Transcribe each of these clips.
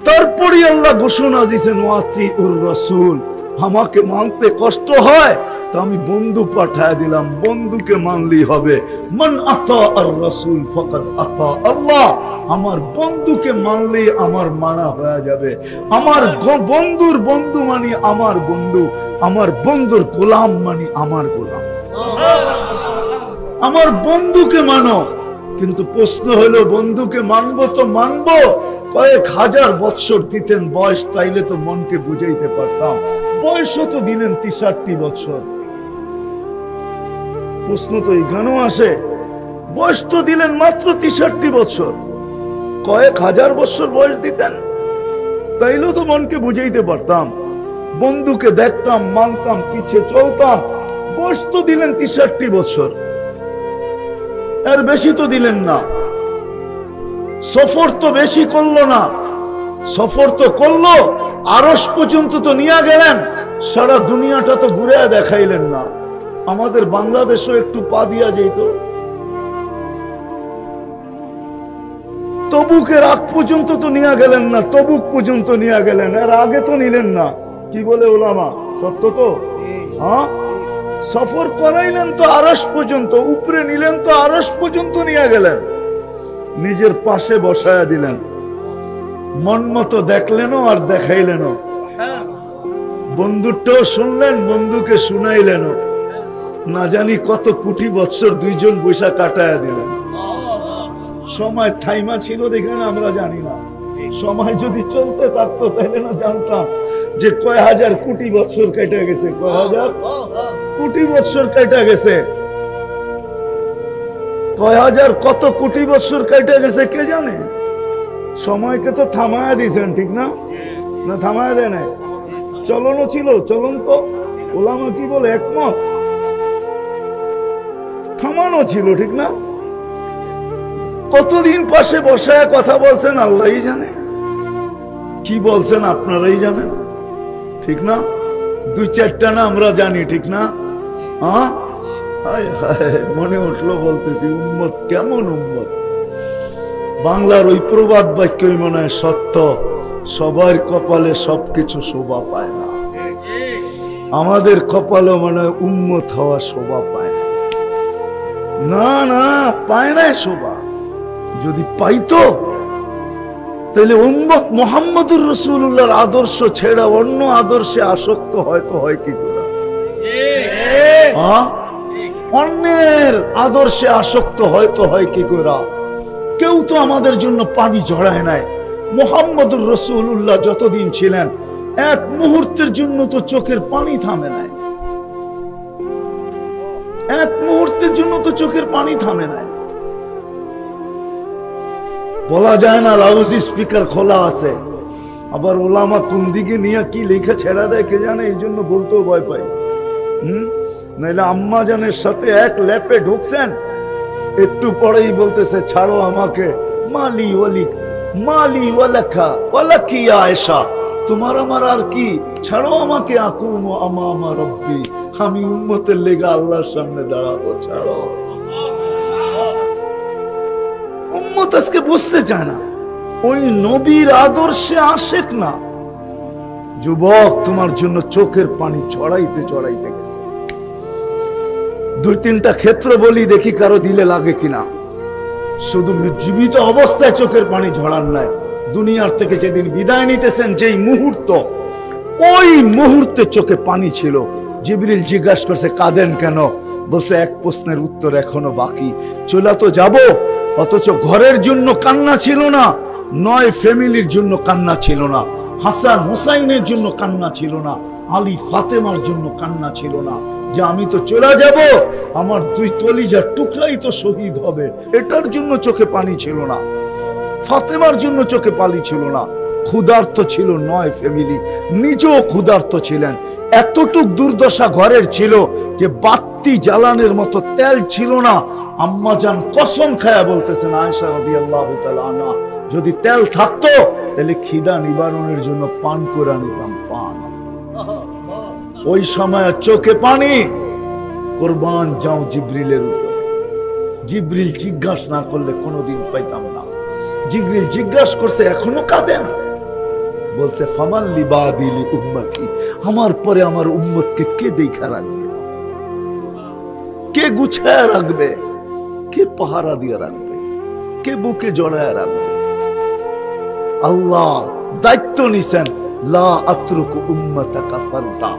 তারপরে আল্লাহ ঘোষণা দিয়েছেন ওয়াতিউর রাসূল, আমাকে মানতে কষ্ট হয় তো আমি বন্ধু পাঠায় দিলাম, বন্ধুকে মানলেই হবে। মান আতা আর রাসূল ফাকাদ আতা আল্লাহ, আমার বন্ধুকে মানলেই আমার মানা হয়ে যাবে। আমার বন্ধুর বন্ধু মানি আমার বন্ধু, আমার বন্ধুর গোলাম মানি আমার গোলাম। আমার বন্ধুকে মানো। কিন্তু প্রশ্ন হলো বন্ধুকে মানবো তো মানবো, কয়েক হাজার বৎসর দিতেন বয়স, তাইলে তো মনকে বুঝাইতে পারতাম। বয়সও তো দিলেন 63 বছর। প্রশ্ন তো এখানেও আসে, বয়স তো দিলেন মাত্র 63 বছর, কয়েক হাজার বছর বয়স দিতেন, তাইলেও তো মনকে বুঝাইতে পারতাম। বন্ধুকে দেখতাম, মানতাম, পিছে চলতাম। বয়স তো দিলেন 63 বছর, এর বেশি তো দিলেন না। সফর তো বেশি করলো না, সফর তো করলো, আরশ পর্যন্ত তো নিয়ে গেলেন, সারা দুনিয়াটা তো ঘুরে দেখাইলেন না। আমাদের বাংলাদেশও একটু পা দিয়া যেত। তবুকের আগ পর্যন্ত তো নিয়ে গেলেন না, তবুক পর্যন্ত নিয়ে গেলেন, এর আগে তো নিলেন না। কি বলে ওলামা, সত্য তো? হ্যাঁ, সফর করাইলেন তো আরশ পর্যন্ত, উপরে নিলেন তো আরশ পর্যন্ত নিয়ে গেলেন, নিজের পাশে বসায়া দিলেন, মন মতো দেখলেনও আর দেখাইলেনও। বন্ধুটাও শুনলেন, বন্ধুকে শুনাইলেনও। না জানি কত কোটি বৎসর দুইজন বৈশা কাটায়া দিলেন। সময় থাইমা ছিল দেখে না, আমরা জানি না। সময় যদি চলতে থাকতো তাহলে না জানতাম যে কয় হাজার কোটি বৎসর কেটে গেছে, কয় হাজার কোটি বৎসর কেটে গেছে, কয় হাজার কত কোটি বৎসর কেটে গেছে কে জানে। সময়কে তো থামায়া দিয়েছেন, ঠিক না? না থামায়া দেয় নাই, চলনও ছিল, চলন তো ওলামা কি বলে একমত, থামানো ছিল, ঠিক না? কতদিন পাশে বসায় কথা বলছেন আল্লাহই জানে, কি বলছেন আপনারাই জানেন, ঠিক না? দুই চারটা না আমরা জানি, ঠিক না? হ্যাঁ, মনে উঠলো বলতেছি, উম্মত কেমন উম্মত। বাংলার ওই প্রবাদ বাক্যই মনে হয় সত্য, সবার কপালে সবকিছু শোভা পায় না। আমাদের কপালে মনে হয় উম্মত হওয়া শোভা পায় না। না না, পায় না শোভা। যদি পাইতো তাহলে উম্মত মুহাম্মদুর রাসূলুল্লাহর আদর্শ ছেড়ে অন্য আদর্শে আসক্ত হয়তো হয় কি করে? অন্যের আদর্শে আসক্ত হয়তো হয় কি করে? কেউ তো আমাদের জন্য পানি ঝরায় নাই। মুহাম্মদুর রাসূলুল্লাহ যতদিন ছিলেন এক মুহূর্তের জন্য তো চোখের পানি থামে নাই, এক মুহূর্তের জন্য তো চোখের পানি থামে নাই। বলা যায় না লাউড স্পিকার খোলা আছে, আবার ওলামা কোন দিকে নিয়ে কি লেখা ছেড়া দেয় কে জানে, এই জন্য বলতেও ভয় পাই। নাইলে আম্মা জানের সাথে এক ল্যাপে ঢুকছেন, একটু পরেই বলতেছে ছাড়ো আমাকে, মালি ওয়ালিক মালি ওয়ালাকা ওয়ালাকি আয়েশা, তোমার আমার আর কি, ছাড়ো আমাকে, আকুমু আমামা রব্বি, আমি উম্মতের লেগে আল্লাহর সামনে দাঁড়াবো, ছাড়ো। উম্মত আজকে বুঝতে চায় না, ওই নবীর আদর্শে আশেক না। যুবক, তোমার জন্য চোখের পানি চড়াইতে চড়াইতে গেছে। দুই তিনটা ক্ষেত্র বলি, দেখি কারো দিলে লাগে কিনা। শুধু জীবিত অবস্থায় চোখের পানি ঝরান নাই, দুনিয়ার থেকে যেদিন বিদায় নিতেছেন যেই মুহূর্ত, ওই মুহূর্তে চোখে পানি ছিল। জিবরিল জিজ্ঞাসা করছে কাঁদেন কেন? বলছে এক প্রশ্নের উত্তর এখনো বাকি, চলে তো যাব, অথচ ঘরের জন্য কান্না ছিল না, নয় ফ্যামিলির জন্য কান্না ছিল না, হাসান হুসাইনের জন্য কান্না ছিল না, আলী ফাতেমার জন্য কান্না ছিল না, যে আমি তো চলে যাব, আমার দুই কলিজার টুকরাই তো শহীদ হবে, এটার জন্য চোখে পানি ছিল না। ফাতেমার জন্য চোখে পানি ছিল না। ক্ষুধার্ত ছিল নয় ফ্যামিলি, নিজেও ক্ষুধার্ত ছিলেন। এতটুক দুর্দশা ঘরের ছিল যে বাতি জ্বালানোর মতো তেল ছিল না। আম্মাজান কসম খায়া বলতেছেন আয়েশা রাদিয়াল্লাহু তাআলা আনহা, যদি তেল থাকতো তাহলে খিদা নিবারণের জন্য পান করে নিতাম, পান। ওই সময় চোখে পানি, কুরবান যাও জিবরিলের উপর। জিবরিল জিজ্ঞাসা না করলে কোনোদিন পাইতাম না। জিবরিল জিজ্ঞাসা করছে এখনো কাঁদেন? বলছে ফামান লিবাদি লি উম্মতি, আমার পরে আমার উম্মতকে কে দেখা রাখবে, কে গুছায় রাখবে, কে পাহারা দিয়ে রাখবে, কে বুকে জড়ায় রাখবে। আল্লাহ দায়িত্ব নিছেন, লা আতরুকু উম্মাতাকা ফারদা,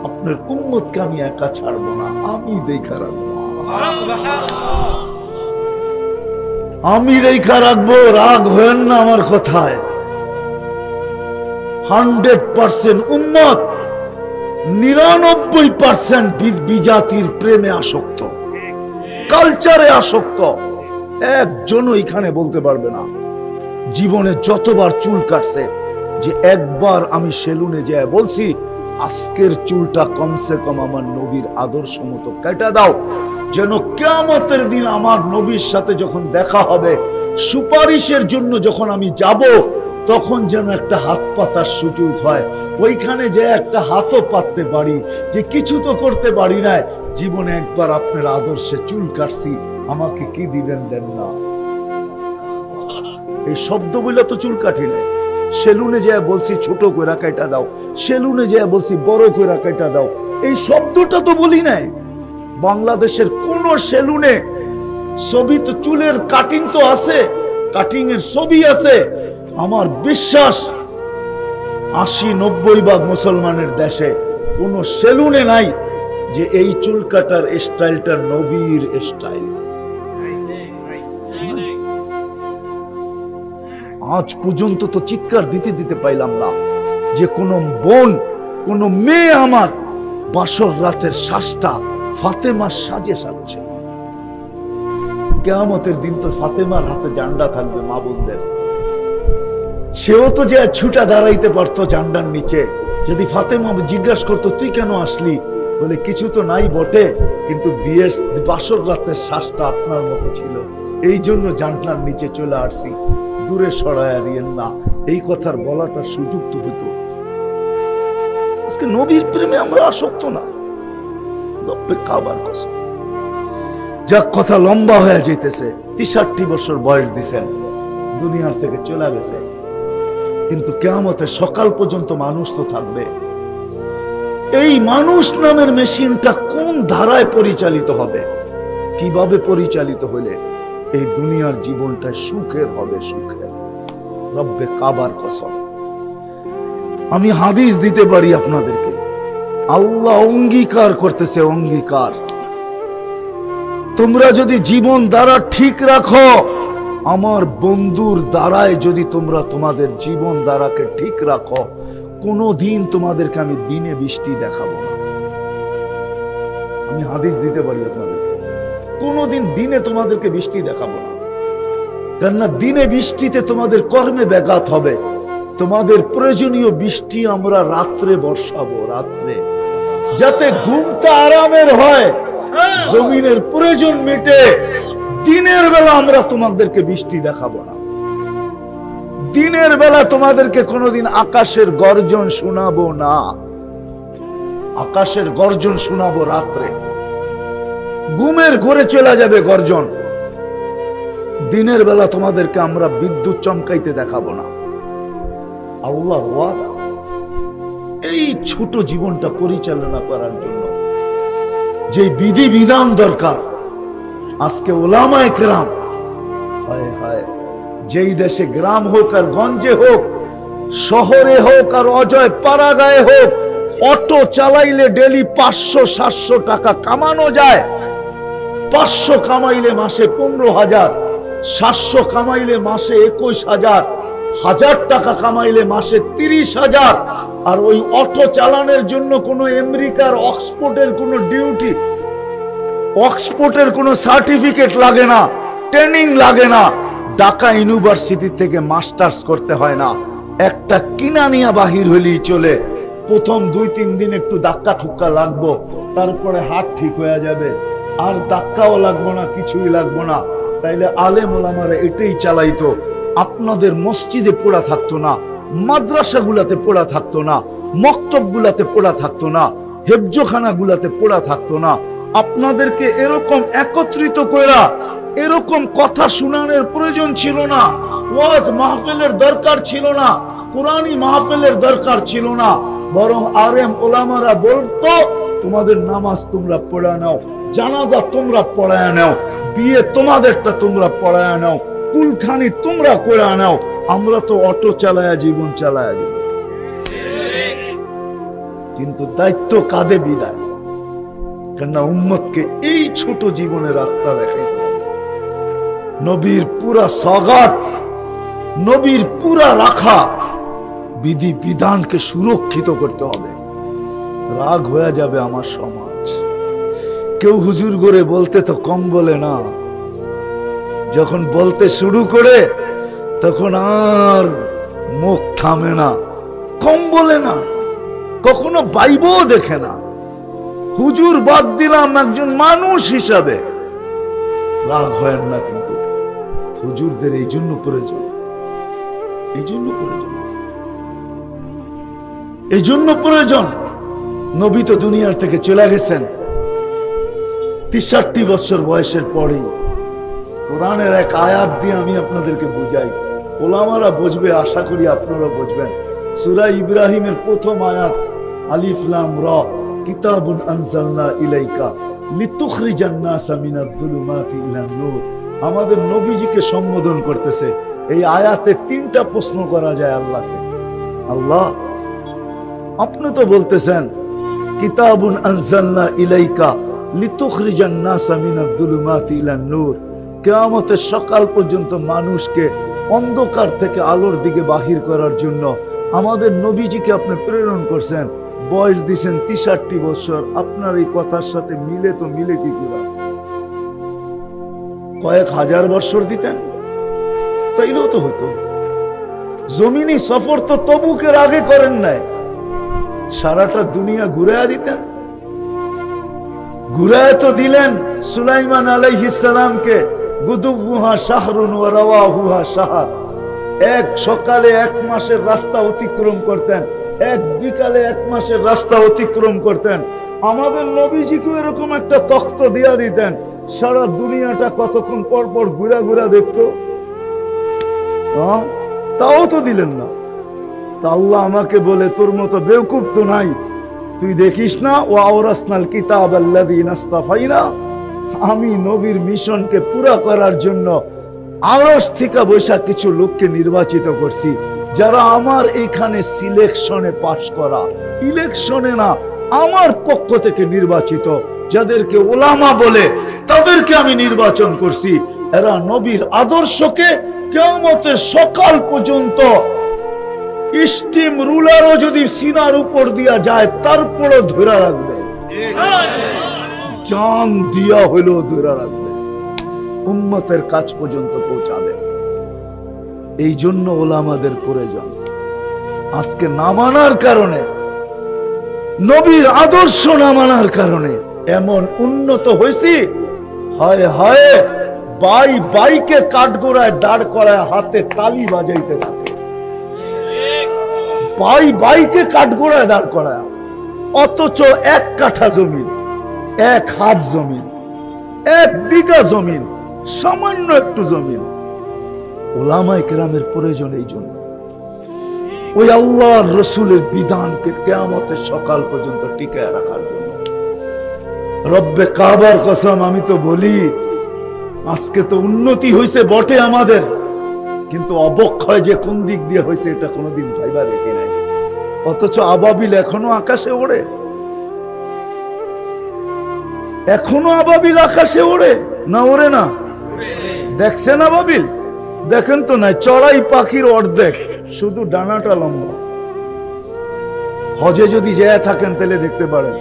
আপনার উম্মতকে আমি একা ছাড়বো না, আমি দেখা রাখবো, আমি রেখা রাখবো। রাগ হয়েন না আমার কথায়। 100% উম্মত 99% বিজাতির প্রেমে আসক্ত, কালচারে আসক্ত। একজনও এখানে বলতে পারবে না জীবনে যতবার চুল কাটছে যে একবার আমি সেলুনে যেয়ে বলছি আজকের চুলটা কমসে কম আমার নবীর আদর্শ মতো কেটে দাও, যেন কিয়ামতের দিন আমার নবীর সাথে যখন দেখা হবে, সুপারিশের জন্য যখন আমি যাব, তখন যেন একটা হাত পাতার সুযোগ হয়, ওইখানে যে একটা হাতও পাততে পারি, যে কিছু তো করতে পারি না, জীবনে একবার আপনার আদর্শে চুল কাটছি, আমাকে কি দিবেন দেন না। এই শব্দ বলে তো চুল কাটি না। সেলুনে যে বলছি ছোট কইরা কাটা দাও, সেলুনে যে বলছি বড় কইরা কাটা দাও, এই শব্দটা তো বলি নাই। বাংলাদেশের কোন সেলুনে ছবি তো চুলের কাটিং তো আছে, কাটিং এর ছবি আছে। আমার বিশ্বাস 80-90 ভাগ মুসলমানের দেশে কোন সেলুনে নাই যে এই চুল কাটার স্টাইলটা নবীর স্টাইল। আজ পর্যন্ত তো চিৎকার দিতে দিতে পাইলাম না যে কোন বোন, কোন মেয়ে আমার বাসর রাতের শ্বাসটা ফাতেমার সাজে সাজছে। কিয়ামতের দিন তো ফাতেমার হাতে জান্ডা থাকবে মা বোনদের। সেও তো যে ছুটা দাঁড়াইতে পারতো জান্ডার নিচে। যদি ফাতেমা জিজ্ঞাসা করতো তুই কেন আসলি, বলে কিছু তো নাই বটে, কিন্তু বিয়ের বাসর রাতের শ্বাসটা আপনার মতো ছিল, এই জন্য জান্ডার নিচে চলে আসছি, দূরে সরাইয়া দিয়েন না। এই কথার বলাটা সুযোগ তো হইতো। আজকে নবীর প্রেমে আমরা আসক্ত না। যা কথা লম্বা হয়ে যেতেছে, 63 বছর বয়স দিছেন, দুনিয়ার থেকে চলে গেছে, কিন্তু কিয়ামতের সকাল পর্যন্ত মানুষ তো থাকবে। এই মানুষ নামের মেশিনটা কোন ধারায় পরিচালিত হবে, কিভাবে পরিচালিত হলে এই দুনিয়ার জীবনটা সুখের হবে, সুখের। রব্বে কাবার কসম, আমি হাদিস দিতে পারি আপনাদেরকে। আল্লাহ অঙ্গীকার করতেছে, অঙ্গীকার, তোমরা যদি জীবন দ্বারা ঠিক রাখো, আমার বন্ধুর দ্বারায় যদি তোমরা তোমাদের জীবন দ্বারাকে ঠিক রাখো, কোনদিন তোমাদেরকে আমি দিনে বৃষ্টি দেখাবো না। আমি হাদিস দিতে পারি আপনাদেরকে, কোনদিন দিনে তোমাদেরকে বৃষ্টি দেখাবো না। কেননা দিনে বৃষ্টিতে তোমাদের কর্মে ব্যাঘাত হবে। তোমাদের প্রয়োজনীয় বৃষ্টি আমরা রাত্রে বর্ষাবো, রাত্রে, যাতে ঘুমটা আরামের হয়, জমিনের প্রয়োজন মেটে। দিনের বেলা আমরা তোমাদেরকে বৃষ্টি দেখাবো না। দিনের বেলা তোমাদেরকে কোনোদিন আকাশের গর্জন শোনাবো না। আকাশের গর্জন শোনাবো রাত্রে, ঘুমের ঘরে চলে যাবে গর্জন। দিনের বেলা তোমাদেরকে আমরা বিদ্যুৎ চমকাইতে দেখাবো না। আল্লাহ ওয়াদা। এই ছোট জীবনটা পরিচালনা করার জন্য যে বিধি বিধান দরকার, আজকে ওলামায়ে কেরাম, হায় হায়, যেই দেশে গ্রাম হোক আর গঞ্জে হোক, শহরে হোক আর অজয় পাড়াগায়ে হোক, অটো চালাইলে ডেলি 500-700 টাকা কামানো যায়। 500 কামাইলে মাসে 15,000, 700 কামাইলে মাসে 21,000, 1000 টাকা কামাইলে মাসে 30,000। আর ওই অটো চালানোর জন্য কোনো আমেরিকার অক্সফোর্ডের কোনো ডিউটি, অক্সফোর্ডের কোনো সার্টিফিকেট লাগে না, ট্রেনিং লাগে না, ঢাকা ইউনিভার্সিটি থেকে মাস্টার্স করতে হয় না। একটা কিনা নিয়ে বাহির হইলেই চলে। প্রথম 2-3 দিন একটু ধাক্কা ঠুক্কা লাগবো, তারপরে হাত ঠিক হয়ে যাবে, আর ধাক্কাও লাগবো না, কিছুই লাগবো না। তাইলে আলেম ওলামারা এটাই চালাইতো। আপনাদের মসজিদে পড়া থাকতো না, মাদ্রাসাগুলাতে পড়া থাকতো না, মক্তবগুলাতে পড়া থাকতো না, হেফজখানাগুলাতে পড়া থাকতো না। আপনাদেরকে এরকম একত্রিত কইরা এরকম কথা শোনানোর প্রয়োজন ছিল না, ওয়াজ মাহফিলের দরকার ছিল না। কোরআনী মাহফিলের দরকার ছিল না, বরং আলেম ওলামারা বলতো তোমাদের নামাজ তোমরা পড়া নাও, জানাজা তোমরা পড়ায় নাও, বিয়ে তোমাদেরটা তোমরা পড়ায় নাও, কুলখানি তোমরা করে নাও, আমরা তো অটো চালায়া জীবন চালায়া দিব। কিন্তু দায়িত্ব কাঁধে বিদায়, কেননা উম্মতকে এই ছোট জীবনে রাস্তা দেখাই, নবীর পুরা সগাত, নবীর পুরা রাখা বিধি বিধানকে সুরক্ষিত করতে হবে। রাগ হয়ে যাবে আমার সমাজ, কেউ হুজুর করে বলতে তো কম বলে না, যখন বলতে শুরু করে তখন আর মুখ থামে না, কম বলে না, কখনো বাইবও দেখে না। হুজুর বাদ দিলাম একজন মানুষ হিসাবে, রাগ হয় না, কিন্তু হুজুরদের এই জন্য প্রয়োজন, এই জন্য প্রয়োজন, এই জন্য প্রয়োজন। নবী তো দুনিয়ার থেকে চলে গেছেন 63 বছর বয়সের পরেই। কোরআনের এক আয়াত দিয়ে আমি আপনাদেরকে বুঝাই, ওলামারা বুঝবে, আশা করি আপনারা বুঝবেন। সূরা ইব্রাহিমের প্রথম আয়াত, আলিফ লাম রা, কিতাবুন আনজালনা ইলাইকা লিতুখরিজান নাসা মিনাজ যুলুমাতি ইলান নূর। আমাদের নবীজিকে সম্বোধন করতেছে। এই আয়াতে 3টা প্রশ্ন করা যায় আল্লাহকে। আল্লাহ, আপনি তো বলতেছেন কিতাবুন আনজালনা ইলাইকা লিতুখরিজান নাসা মিনাজ যুলুমাতি ইলান নূর, কিয়ামতের সকাল পর্যন্ত মানুষকে অন্ধকার থেকে আলোর দিকে বাহির করার জন্য আমাদের নবীজিকে আপনি প্রেরণ করছেন। বয়স দিয়েছেন 63 বছর। আপনার এই কথার সাথে মিলে তো মিলে কি করে? কয়েক হাজার বছর দিতেন তাইলেও তো হতো। জমিনি সফর তো তবুকের আগে করেন নাই, সারাটা দুনিয়া ঘুরাইয়া দিতেন। ঘুরায় তো দিলেন সুলাইমান আলাইহিস সালামকে, গুদুবুহা শাহরুন ওয়া রাওয়াহুহা শাহর। এক সকালে 1 মাসের রাস্তা অতিক্রম করতেন, এক বিকালে 1 মাসের রাস্তা অতিক্রম করতেন। আমাদের নবীজিকে এরকম একটা তখ্ত দিয়া দিতেন, সারা দুনিয়াটা কতক্ষণ পর পর ঘুরা ঘুরা দেখতো। তাও তো দিলেন না। তা আল্লাহ আমাকে বলে, তোর মতো বেওকুফ তো নাই, তুই দেখিস না ওয়া আওরাসনাল কিতাব আল্লাযীনা ইসতাফাইনা, আমি নবীর মিশনকে পুরা করার জন্য আরশ থেকে বৈশা কিছু লোককে নির্বাচিত করছি, যারা আমার এখানে সিলেকশনে পাশ করা, ইলেকশনে না, আমার পক্ষ থেকে নির্বাচিত, যাদেরকে ওলামা বলে তাদেরকে আমি নির্বাচন করছি। এরা নবীর আদর্শকে কিয়ামতের সকাল পর্যন্ত স্টিম রুলারও যদি সিনার উপর দিয়া যায় তারপরও ধরে রাখবে, জান দিয়া হইলেও ধরে রাখবে, উম্মতের কাছ পর্যন্ত পৌঁছাবে। এই জন্য ওলামাদের প্রয়োজন। আজকে না মানার কারণে, নবীর আদর্শ না মানার কারণে এমন উন্নত হয়েছি, হায় হায় বাই বাইকে কাঠগোড়ায় দাঁড় করায় হাতে তালি বাজাইতে থাকে। বাই বাইকে কাঠগোড়ায় দাঁড় করায়, অথচ 1 কাঠা জমিন, 1 হাত জমিন, 1 বিঘা জমিন, সামান্য একটু জমিন। ওলামায়ে কেরামের প্রয়োজন এই জন্য, ওই আল্লাহর রাসূলের বিধানকে কিয়ামতের সকাল পর্যন্ত টিকায় রাখার জন্য। রব্বে কাবার কসম, আমি তো বলি আজকে তো উন্নতি হয়েছে বটে আমাদের, কিন্তু অবক্ষয় যে কোন দিক দিয়ে হয়েছে এটা কোনোদিন ভাইবা দেখি নাই। অথচ আবাবিল এখনো আকাশে ওড়ে, এখনো আবাবিল আকাশে ওড়ে না, ওড়ে না? দেখছেন আবাবিল? দেখেন তো নাই, চড়াই পাখির অর্ধেক, শুধু ডানাটা লম্বা। হজে যদি যায় থাকেন তাহলে দেখতে পারেন,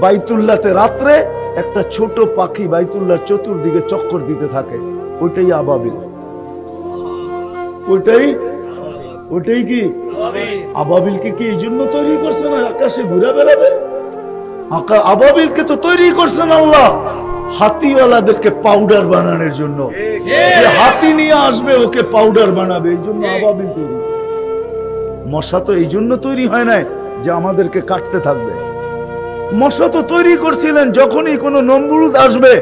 বাইতুল্লাহতে রাত্রে একটা ছোট পাখি বাইতুল্লাহর চতুর্দিকে চক্কর দিতে থাকে, ওইটাই আবাবিল। ওইটাই কি আবাবিলকে কি এই জন্য তৈরি করছেন আকাশে ঘুরে বেড়াবে? আবাবিলকে তো তৈরি করছেন আল্লাহ হাতিওয়ালাদেরকে পাউডার বানানোর জন্য। যে হাতি নিয়ে আসবে ওকে পাউডার বানাবে, এই জন্য আবাবিল তৈরি। মশা তো এই জন্য তৈরি হয় নাই যে আমাদেরকে কাটতে থাকবে। মশা তো তৈরি করছিলেন যখনই কোনো নমরুদ আসবে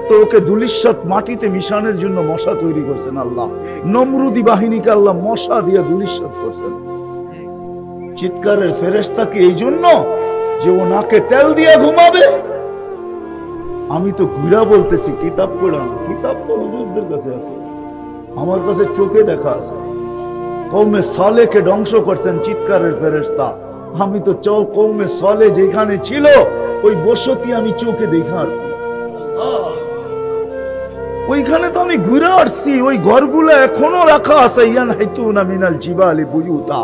তো ওকে ধুলিস্বাত মাটিতে মিশানোর জন্য মশা তৈরি করছেন আল্লাহ। নমরুদি বাহিনীকে আল্লাহ মশা দিয়ে ধুলিস্বাত করছেন। চিৎকারের ফেরেশতা কি এই জন্য যে ও নাকে তেল দিয়ে ঘুমাবে? আমি তো ঘুরা বলতেছি, কিতাব পড়া না, কিতাব তো হুজুরদের কাছে আছে, আমার কাছে চোখে দেখা আছে। কওমে সালেহকে ধ্বংস করছেন চিৎকারের ফেরেশতা। আমি তো কওমে সালেহ যেখানে ছিল ওই বসতি আমি চোখে দেখা আসছি, ওইখানে তো আমি ঘুরে আসছি। ওই ঘরগুলো এখনো রাখা আছে। ইয়ান হাইতুনা মিনাল জিবালি বুয়ুতা,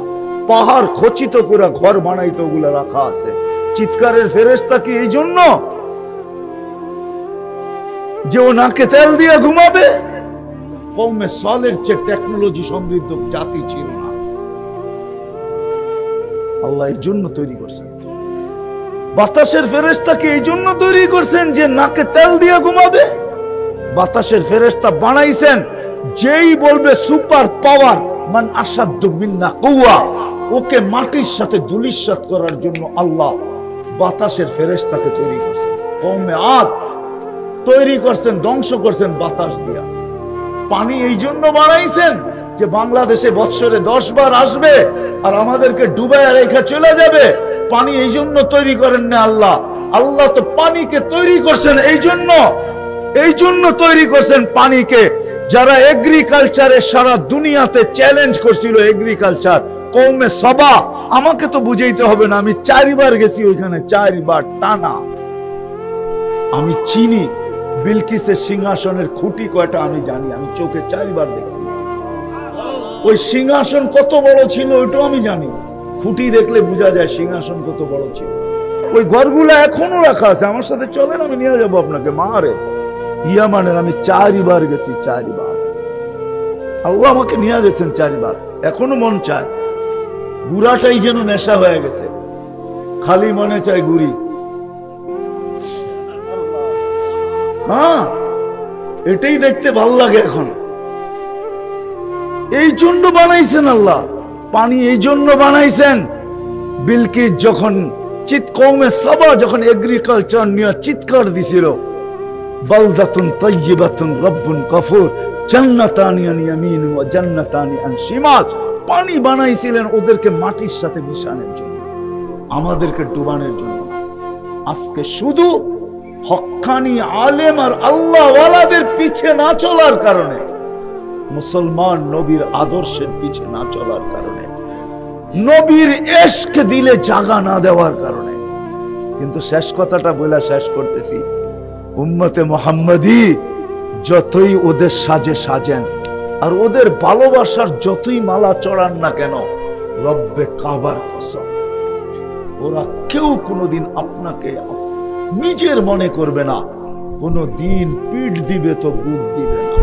পাহাড় খচিত করে ঘর বানাইতো, ওগুলো রাখা আছে। চিৎকারের ফেরেশতা কি এই জন্য যে ও নাকে তেল দিয়ে ঘুমাবে? কওমে সালেহর চেয়ে টেকনোলজি সমৃদ্ধ জাতি ছিল না। আল্লাহ এর জন্য তৈরি করছেন। বাতাসের ফেরেশতাকে এই জন্য তৈরি করছেন যে নাকে তেল দিয়ে ঘুমাবে। বাতাসের ফেরেশতা বানাইছেন যেই বলবে সুপার পাওয়ার মান আসাদ্দু মিন্না কুওয়া, ওকে মাটির সাথে ধূলিসাৎ করার জন্য আল্লাহ বাতাসের ফেরেশতাকে তৈরি করছেন। কওমে আদ তৈরি করছেন, ধ্বংস করছেন বাতাস দিয়া। পানি এই জন্য বানাইছেন যে বাংলাদেশে বৎসরে 10 বার আসবে আর আমাদেরকে ডুবাইয়া রেখে চলে যাবে। পানি এই জন্য তৈরি করেন না আল্লাহ। আল্লাহ তো পানিকে তৈরি করছেন এই জন্য তৈরি করছেন পানিকে। যারা এগ্রিকালচারে সারা দুনিয়াতে চ্যালেঞ্জ করছিল, এগ্রিকালচার কওমে সাবা, আমাকে তো বুঝাইতে হবে না, আমি 4 বার গেছি ওইখানে, 4 বার টানা। আমি চিনি বিলকিসের সিংহাসনের খুঁটি কয়টা আমি জানি, আমি চোখে 4 বার দেখছি। ওই সিংহাসন কত বড় ছিল ওইটাও আমি জানি, খুঁটি দেখলে বোঝা যায় সিংহাসন কত বড় ছিল। ওই ঘরগুলো এখনো রাখা আছে, আমার সাথে চলেন, আমি নিয়ে যাবো আপনাকে। মারে ইয়ামানের আমি 4 বার গেছি, 4 বার। আল্লাহ আমাকে নিয়ে গেছেন 4 বার। এখনো মন চায়, গুড়াটাই যেন নেশা হয়ে গেছে, খালি মনে চায় গুড়ি। হ্যাঁ, এটাই দেখতে ভালো লাগে এখন। এই জন্য বানাইছেন আল্লাহ পানি, এই জন্য বানাইছেন। বিলকিস যখন কওমে সাবা যখন এগ্রিকালচার নিয়ে চিৎকার দিছিল, বালদাতুন তাইয়্যিবাতুন রব্বুন গফুর জান্নাতানি আন ইয়ামিন ওয়া জান্নাতানি আন শিমাল, পানি বানাইছিলেন ওদেরকে মাটির সাথে মিশানোর জন্য, আমাদেরকে ডুবানোর জন্য। আজকে শুধু হক্কানি আলেম আর আল্লাহ ওয়ালাদের পিছে না চলার কারণে, মুসলমান নবীর আদর্শের পিছে না চলার কারণে, নবীর ইশক দিলে জাগা না দেওয়ার কারণে। কিন্তু শেষ কথাটা বলে শেষ করতেছি, উম্মতে মুহাম্মাদি যতই ওদের সাজে সাজেন আর ওদের ভালোবাসার যতই মালা চড়ান না কেন, রব্বে কাবার কসম, ওরা কেউ কোনোদিন আপনাকে নিজের মনে করবে না, কোনোদিন পিঠ দিবে তো বুক দিবে না।